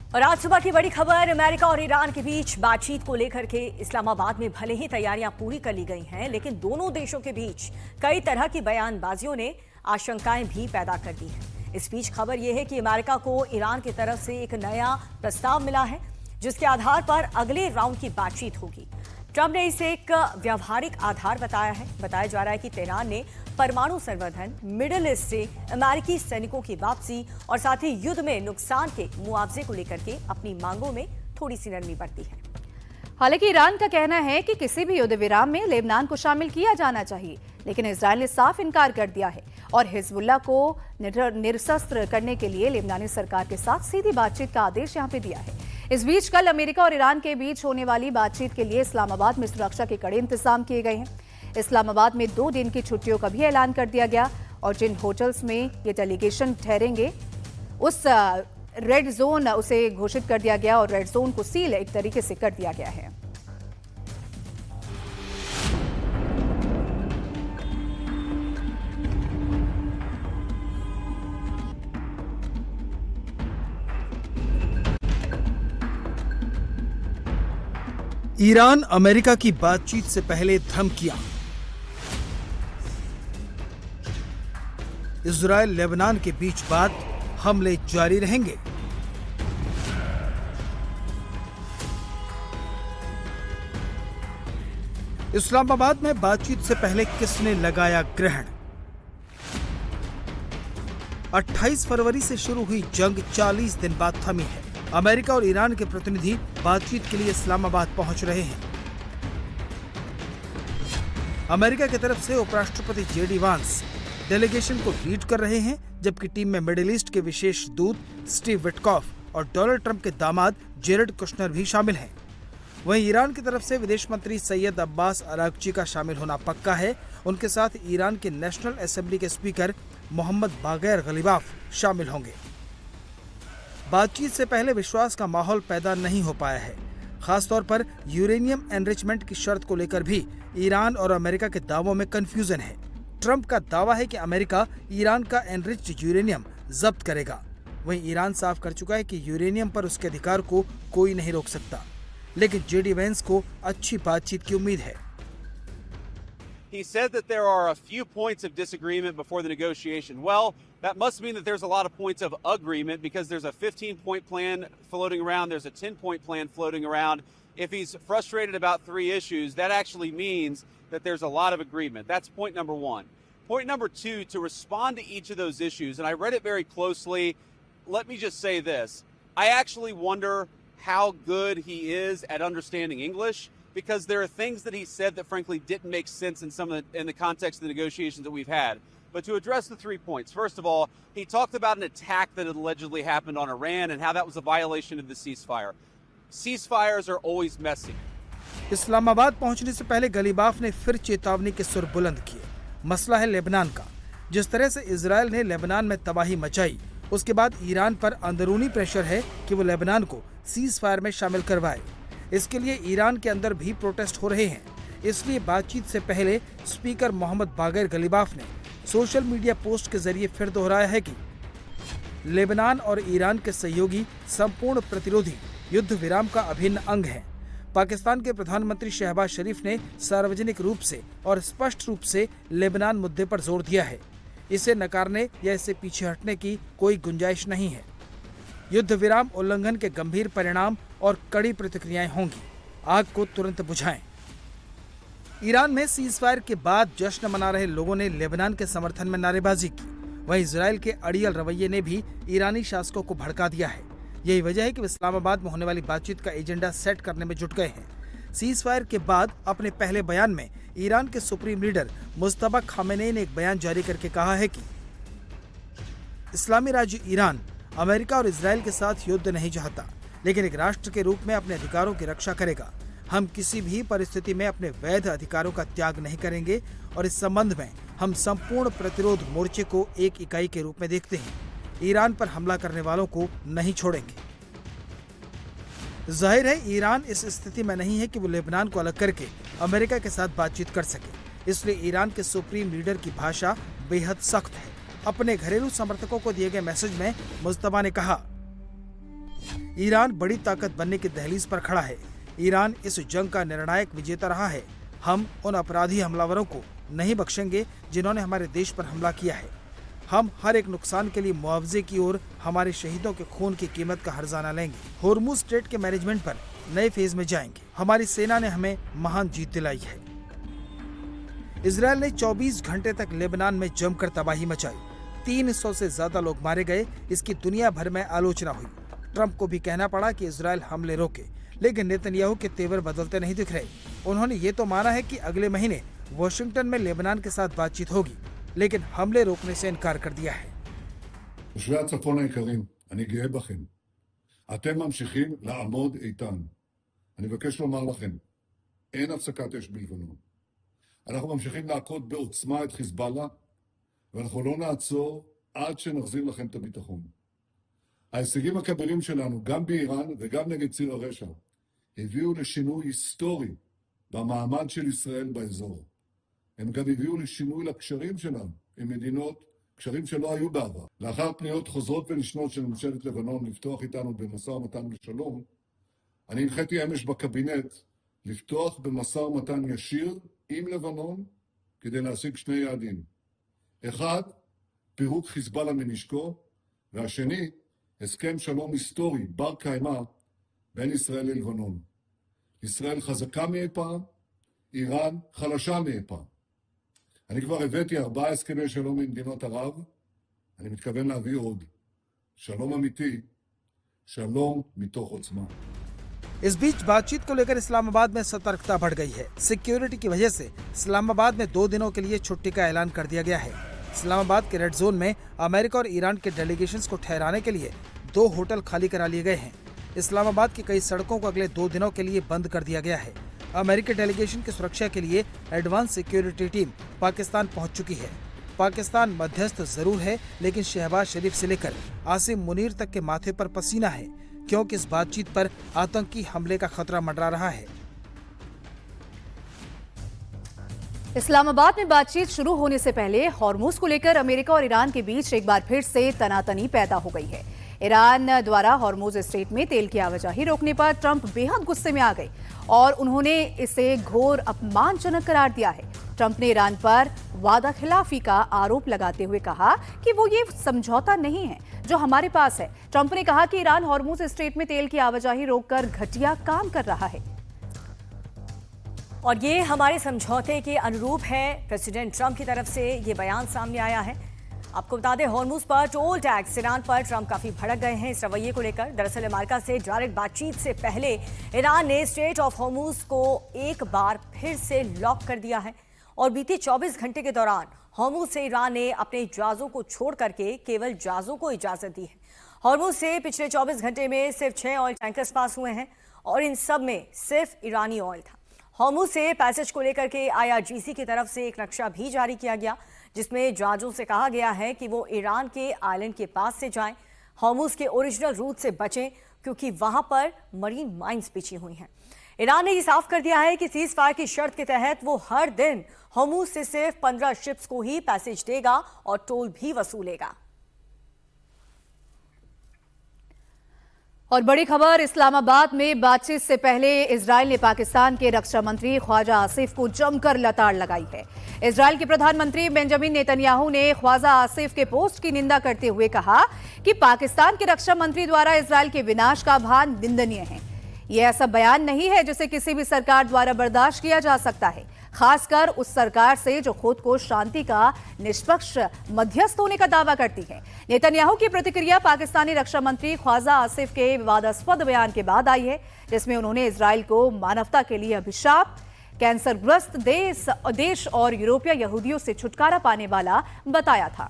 और आज सुबह की बड़ी खबर, अमेरिका और ईरान के बीच बातचीत को लेकर के इस्लामाबाद में भले ही तैयारियां पूरी कर ली गई हैं, लेकिन दोनों देशों के बीच कई तरह की बयानबाजियों ने आशंकाएं भी पैदा कर दी हैं। इस बीच खबर यह है कि अमेरिका को ईरान की तरफ से एक नया प्रस्ताव मिला है, जिसके आधार पर अगले राउंड की बातचीत होगी। ट्रंप ने इसे एक व्यावहारिक आधार बताया है। बताया जा रहा है कि तेहरान ने परमाणु संवर्धन, मिडिल ईस्ट से अमेरिकी सैनिकों की वापसी और साथ ही युद्ध में नुकसान के मुआवजे को लेकर के अपनी मांगों में थोड़ी सी नरमी बरती है। हालांकि ईरान का कहना है कि किसी भी युद्ध विराम में लेबनान को शामिल किया जाना चाहिए, लेकिन इजरायल ने साफ इनकार कर दिया है और हिजबुल्लाह को निरस्त्र करने के लिए लेबनानी सरकार के साथ सीधी बातचीत का आदेश यहां पे दिया है। इस बीच कल अमेरिका और ईरान के बीच होने वाली बातचीत के लिए इस्लामाबाद में सुरक्षा के कड़े इंतजाम किए गए हैं। इस्लामाबाद में 2 दिन की छुट्टियों का भी ऐलान कर दिया गया और जिन होटल्स में ये डेलीगेशन ठहरेंगे उस रेड जोन उसे घोषित कर दिया गया और रेड जोन को सील एक तरीके से कर दिया गया है। ईरान अमेरिका की बातचीत से पहले धमकियां। इजरायल लेबनान के बीच बात, हमले जारी रहेंगे। इस्लामाबाद में बातचीत से पहले किसने लगाया ग्रहण। 28 फरवरी से शुरू हुई जंग 40 दिन बाद थमी है। अमेरिका और ईरान के प्रतिनिधि बातचीत के लिए इस्लामाबाद पहुंच रहे हैं। अमेरिका की तरफ से उपराष्ट्रपति जेडी वांस डेलीगेशन को लीड कर रहे हैं, जबकि टीम में मिडिल ईस्ट के विशेष दूत स्टीव विटकॉफ और डोनाल्ड ट्रंप के दामाद जेरेड कुशनर भी शामिल हैं। वहीं ईरान की तरफ से विदेश मंत्री सैयद अब्बास अरागची का शामिल होना पक्का है। उनके साथ ईरान के नेशनल असेंबली के स्पीकर मोहम्मद बागैर गलीबाफ शामिल होंगे। बातचीत से पहले विश्वास का माहौल पैदा नहीं हो पाया है। खासतौर पर यूरेनियम एनरिचमेंट की शर्त को लेकर भी ईरान और अमेरिका के दावों में कंफ्यूजन है। ट्रंप का दावा है कि अमेरिका ईरान का एनरिच्ड यूरेनियम जब्त करेगा। वहीं ईरान साफ कर चुका है कि यूरेनियम पर उसके अधिकार को कोई नहीं रोक सकता, लेकिन जेडी वेंस को अच्छी बातचीत की उम्मीद है। He said that there are a few points of disagreement before the negotiation. Well, that must mean that there's a lot of points of agreement, because there's a 15-point plan floating around, there's a 10-point plan floating around. If he's frustrated about 3 issues, that actually means that there's a lot of agreement. That's point number 1. Point number 2, to respond to each of those issues, and I read it very closely, let me just say this. I actually wonder how good he is at understanding English, because there are things that he said that frankly didn't make sense in the context of the negotiations that we've had. But to address the 3 points, first of all, he talked about an attack that had allegedly happened on Iran and how that was a violation of the ceasefire. Ceasefires are always messy. Islamabad पहुंचने से पहले गलीबाफ ने फिर चेतावनी के सुर बुलंद किए। मसला है लेबनान का। जिस तरह से इजरायल ने लेबनान में तबाही मचाई, उसके बाद ईरान पर अंदरूनी प्रेशर है कि वो लेबनान को सीज फायर में शामिल करवाए। इसके लिए ईरान के अंदर भी प्रोटेस्ट हो रहे हैं। इसलिए बातचीत से पहले स्पीकर मोहम्मद बागैर गलीबाफ ने सोशल मीडिया पोस्ट के जरिए फिर दोहराया है कि लेबनान और ईरान के सहयोगी संपूर्ण प्रतिरोधी युद्ध विराम का अभिन्न अंग हैं। पाकिस्तान के प्रधानमंत्री शहबाज शरीफ ने सार्वजनिक रूप से और स्पष्ट रूप से लेबनान मुद्दे पर जोर दिया है। इसे नकारने या इससे पीछे हटने की कोई गुंजाइश नहीं है। युद्ध विराम उल्लंघन के गंभीर परिणाम और कड़ी प्रतिक्रियाएं होंगी। आग को तुरंत बुझाएं। ईरान में सीजफायर के बाद जश्न मना रहे लोगों ने लेबनान के समर्थन में नारेबाजी की। वहीं इजरायल के अड़ियल रवैये ने भी ईरानी शासकों को भड़का दिया है। यही वजह है कि इस्लामाबाद में होने वाली बातचीत का एजेंडा सेट करने में जुट गए हैं। सीजफायर के बाद अपने पहले बयान में ईरान के सुप्रीम लीडर मुस्तफा खामेनेई ने एक बयान जारी करके कहा है कि इस्लामी राज्य ईरान अमेरिका और इजरायल के साथ युद्ध नहीं चाहता, लेकिन एक राष्ट्र के रूप में अपने अधिकारों की रक्षा करेगा। हम किसी भी परिस्थिति में अपने वैध अधिकारों का त्याग नहीं करेंगे और इस संबंध में हम संपूर्ण प्रतिरोध मोर्चे को एक इकाई के रूप में देखते हैं। ईरान पर हमला करने वालों को नहीं छोड़ेंगे। जाहिर है ईरान इस स्थिति में नहीं है कि वो लेबनान को अलग करके अमेरिका के साथ बातचीत कर सके। इसलिए ईरान के सुप्रीम लीडर की भाषा बेहद सख्त है। अपने घरेलू समर्थकों को दिए गए मैसेज में मुस्तफा ने कहा, ईरान बड़ी ताकत बनने की दहलीज पर खड़ा है। ईरान इस जंग का निर्णायक विजेता रहा है। हम उन अपराधी हमलावरों को नहीं बख्शेंगे जिन्होंने हमारे देश पर हमला किया है। हम हर एक नुकसान के लिए मुआवजे की ओर हमारे शहीदों के खून की कीमत का हर्जाना लेंगे। होर्मुज स्ट्रेट के मैनेजमेंट पर नए फेज में जाएंगे। हमारी सेना ने हमें महान जीत दिलाई है। इजरायल ने 24 घंटे तक लेबनान में जमकर तबाही मचाई। 300 से ज्यादा लोग मारे गए। इसकी दुनिया भर में आलोचना हुई। ट्रंप को भी कहना पड़ा कि इजरायल हमले रोके, लेकिन नेतन्याहू के तेवर बदलते नहीं दिख रहे। उन्होंने ये तो माना है कि अगले महीने वॉशिंगटन में लेबनान के साथ बातचीत होगी, लेकिन हमले रोकने से इनकार कर दिया है। תושבי הצפון היקרים, אני גאה בכם. אתם ממשיכים לעמוד איתן. אני מבקש לומר לכם, אין הפסקת אש בלבנון. אנחנו ממשיכים להכות בעוצמה את חיזבאללה, ואנחנו לא נעצור עד שנחזיר לכם את הביטחון. ההישגים הכבירים שלנו, גם באיראן וגם נגד ציר הרשע, הביאו לשינוי היסטורי במעמד של ישראל באזור. הם גם הביאו לשינוי לקשרים שלנו עם מדינות, קשרים שלא היו בעבר. לאחר פניות חוזרות ונשנות של ממשלת לבנון לפתוח איתנו במשא ומתן לשלום, אני הנחיתי אמש בקבינט לפתוח במשא ומתן ישיר עם לבנון כדי להשיג שני יעדים. אחד, פירוק חיזבאללה מנשקו, והשני, הסכם שלום היסטורי, בר קיימא, בין ישראל ללבנון. ישראל חזקה מאי פעם, איראן חלשה מאי פעם. אני כבר הבאתי 4 הסכמי שלום עם מדינות ערב, אני מתכוון להביא עוד. שלום אמיתי, שלום מתוך עוצמה. इस बीच बातचीत को लेकर इस्लामाबाद में सतर्कता बढ़ गई है। सिक्योरिटी की वजह से इस्लामाबाद में 2 दिनों के लिए छुट्टी का ऐलान कर दिया गया है। इस्लामाबाद के रेड जोन में अमेरिका और ईरान के डेलीगेशंस को ठहराने के लिए 2 होटल खाली करा लिए गए हैं। इस्लामाबाद की कई सड़कों को अगले 2 दिनों के लिए बंद कर दिया गया है। अमेरिकी डेलीगेशन की सुरक्षा के लिए एडवांस सिक्योरिटी टीम पाकिस्तान पहुंच चुकी है। पाकिस्तान मध्यस्थ जरूर है, लेकिन शहबाज शरीफ से लेकर आसिम मुनीर तक के माथे पर पसीना है, क्योंकि इस बातचीत पर आतंकी हमले का खतरा मंडरा रहा है। इस्लामाबाद में बातचीत शुरू होने से पहले हॉर्मुज को लेकर अमेरिका और ईरान के बीच एक बार फिर से तनातनी पैदा हो गई है। ईरान द्वारा हॉर्मुज स्ट्रेट में तेल की आवाजाही रोकने पर ट्रंप बेहद गुस्से में आ गए और उन्होंने इसे घोर अपमानजनक करार दिया है। ट्रंप ने ईरान पर वादा खिलाफी का आरोप लगाते हुए कहा कि वो ये समझौता नहीं है जो हमारे पास है। ट्रंप ने कहा कि ईरान हॉर्मुज स्ट्रेट में तेल की आवाजाही रोककर घटिया काम कर रहा है और ये हमारे समझौते के अनुरूप है। प्रेसिडेंट ट्रंप की तरफ से ये बयान सामने आया है। आपको बता दें, हॉर्मुज पर टोल टैक्स ईरान पर ट्रंप काफी भड़क गए हैं इस रवैये को लेकर। दरअसल अमेरिका से डायरेक्ट बातचीत से पहले ईरान ने स्ट्रेट ऑफ हॉर्मुज को एक बार फिर से लॉक कर दिया है और बीते 24 घंटे के दौरान हॉर्मुज से ईरान ने अपने जहाजों को छोड़ करके केवल जहाजों को इजाजत दी है। हॉर्मुज से पिछले 24 घंटे में सिर्फ 6 ऑयल टैंकर्स पास हुए हैं और इन सब में सिर्फ ईरानी ऑयल था। हॉर्मुज से पैसेज को लेकर के IRGC की तरफ से एक नक्शा भी जारी किया गया, जिसमें जहाजों से कहा गया है कि वो ईरान के आइलैंड के पास से जाएं, हॉर्मुज के ओरिजिनल रूट से बचें, क्योंकि वहां पर मरीन माइंस बिछी हुई हैं। ईरान ने ये साफ कर दिया है कि सीज फायर की शर्त के तहत वो हर दिन हॉर्मुज से सिर्फ 15 शिप्स को ही पैसेज देगा और टोल भी वसूलेगा। और बड़ी खबर, इस्लामाबाद में बातचीत से पहले इजरायल ने पाकिस्तान के रक्षा मंत्री ख्वाजा आसिफ को जमकर लताड़ लगाई है। इजरायल के प्रधानमंत्री बेंजामिन नेतन्याहू ने ख्वाजा आसिफ के पोस्ट की निंदा करते हुए कहा कि पाकिस्तान के रक्षा मंत्री द्वारा इजरायल के विनाश का आह्वान निंदनीय है। यह ऐसा बयान नहीं है जिसे किसी भी सरकार द्वारा बर्दाश्त किया जा सकता है, खासकर उस सरकार से जो खुद को शांति का निष्पक्ष मध्यस्थ होने का दावा करती है। नेतन्याहू की प्रतिक्रिया पाकिस्तानी रक्षा मंत्री ख्वाजा आसिफ के विवादास्पद बयान के बाद आई है, जिसमें उन्होंने इजरायल को मानवता के लिए अभिशाप, कैंसरग्रस्त देश और यूरोपीय यहूदियों से छुटकारा पाने वाला बताया था।